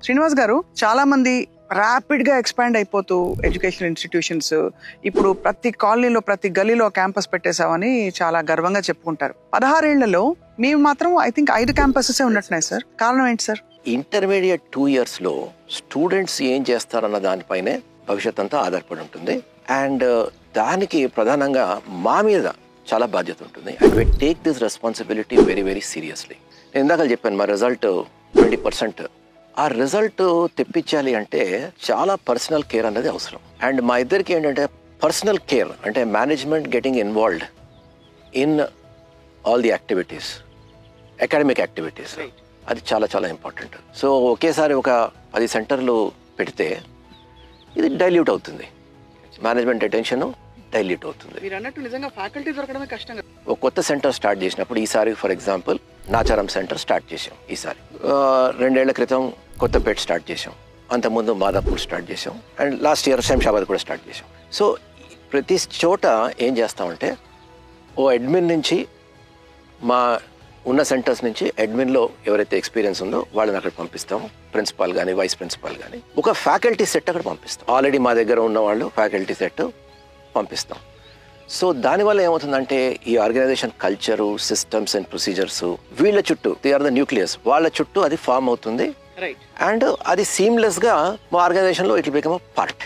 శ్రీనివాస్ గారు, చాలా మంది ర్యాపిడ్ గా ఎక్స్పాండ్ అయిపోతూ ఎడ్యుకేషనల్ ఇన్స్టిట్యూషన్స్ ఇప్పుడు ప్రతి కాలనీలో ప్రతి గలీలో క్యాంపస్ పెట్టేశామని చాలా గర్వంగా చెప్పుకుంటారు. 16 ఏళ్లలో మేము మాత్రం ఐ థింక్ 5 క్యాంపసెస్ ఉన్నట్టున్నాయి సార్. కారణం ఏంటి సార్? ఇంటర్మీడియట్ 2 years లో స్టూడెంట్స్ ఏం చేస్తారన్న దానిపైనే భవిష్యత్ అంతా ఆధారపడి ఉంటుంది. అండ్ దానికి ప్రధానంగా మా మీద చాలా బాధ్యత ఉంటుంది. And we take this responsibility very very seriously. నేను ఇందాక చెప్పాను మా రిజల్ట్ 20%. ఆ రిజల్ట్ తెప్పించాలి అంటే చాలా పర్సనల్ కేర్ అనేది అవసరం. అండ్ మా ఇద్దరికి ఏంటంటే పర్సనల్ కేర్ అంటే management getting involved in all the activities, academic activities, అది చాలా చాలా ఇంపార్టెంట్. సో ఒకేసారి ఒక 10 సెంటర్లు పెడితే ఇది డైల్యూట్ అవుతుంది, మేనేజ్మెంట్ అటెన్షన్ డైల్యూట్ అవుతుంది. మీరు అన్నట్టు నిజంగా ఫ్యాకల్టీ దొరకడమే కష్టం. ఒక కొత్త సెంటర్ స్టార్ట్ చేసినప్పుడు ఈసారి for example Nacharam centre start చేసాం. ఈసారి 2 ఏళ్ల క్రితం కొత్తపేట స్టార్ట్ చేసాం, అంతకుముందు మాదాపూర్ స్టార్ట్ చేసాం, అండ్ లాస్ట్ ఇయర్ శంషాబాద్ కూడా స్టార్ట్ చేసాం. సో ప్రతి చోట ఏం చేస్తామంటే ఓ అడ్మిన్ నుంచి మా ఉన్న సెంటర్స్ నుంచి అడ్మిన్లో ఎవరైతే ఎక్స్పీరియన్స్ ఉందో వాళ్ళని అక్కడ పంపిస్తాం. ప్రిన్సిపాల్ కానీ వైస్ ప్రిన్సిపాల్ కానీ ఒక ఫ్యాకల్టీ సెట్ అక్కడ పంపిస్తాం. ఆల్రెడీ మా దగ్గర ఉన్న వాళ్ళు ఫ్యాకల్టీ సెట్ పంపిస్తాం. సో దానివల్ల ఏమవుతుందంటే ఈ organisation culture, systems and procedures వీళ్ళ చుట్టూ, దే ఆర్ ద న్యూక్లియస్, వాళ్ళ చుట్టూ అది ఫామ్ అవుతుంది. అండ్ అది సీమ్లెస్గా మా ఆర్గనైజేషన్లో it will become a part.